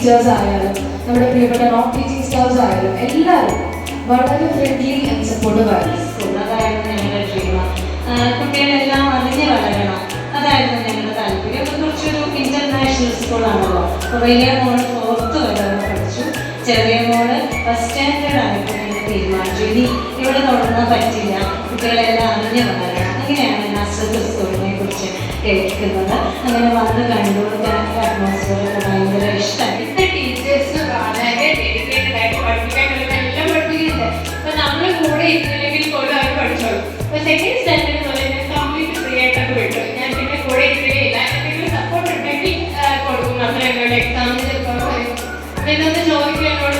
Teachers ആയാലും നമ്മുടെ പ്രിയപ്പെട്ട നോൺ ടീച്ചിങ് സ്റ്റാഫ്സ് ആയാലും എല്ലാവരും വളരെ ഫ്രണ്ട്ലി ആൻഡ് സപ്പോർട്ടീവ് ആയിരുന്നു. അതായിരുന്നു ഞങ്ങളുടെ ഡ്രീം. കുട്ടികളെല്ലാം അറിഞ്ഞ് വളരണം, അതായിരുന്നു ഞങ്ങളുടെ താല്പര്യം. അപ്പോൾ കുറച്ചൊരു ഇൻ്റർനാഷണൽ സ്കൂളാണല്ലോ. അപ്പോൾ വലിയ മോള് 4th വരെ പഠിച്ചു, ചെറിയ മോള് ഫസ്റ്റ് സ്റ്റാൻഡേർഡ് ആയപ്പോൾ ഞങ്ങൾ തീരുമാനിച്ചു ഇനി ഇവിടെ തുടങ്ങാൻ പറ്റില്ല, കുട്ടികളെല്ലാം അറിഞ്ഞ് വളരണം. അങ്ങനെയാണ് നസ്രത്ത് സ്കൂളിനെ കുറിച്ച് കേൾക്കുന്നത്. അങ്ങനെ വന്ന് കണ്ടു, അറ്റ്മോസ്ഫിയറൊക്കെ ഭയങ്കര ഇഷ്ടമായി. ടീച്ചേഴ്സ് വളരെ ഡെഡിക്കേറ്റഡ് ആയിട്ട് പഠിപ്പിക്കാനുള്ള എല്ലാം പഠിപ്പിക്കുന്നുണ്ട്. അപ്പോൾ നമ്മൾ കൂടെ ഇരുന്നില്ലെങ്കിൽ പോലും അവർ പഠിച്ചോളൂ. അപ്പോൾ സെക്കൻഡ് സ്റ്റാൻഡേർഡ് പോലെ ഞാൻ കംപ്ലീറ്റ് ഫ്രീ ആയിട്ടൊക്കെ വിട്ടു. ഞാൻ പിന്നെ കൂടെ ഇരിക്കുകയില്ല, എന്തെങ്കിലും സപ്പോർട്ട് ഉണ്ടെങ്കിൽ കൊടുക്കും. മാത്രമേ എന്നോട് എക്സാമിന് ചിലപ്പോൾ പറയും, എന്നൊന്ന് ചോദിക്കും എന്നോട്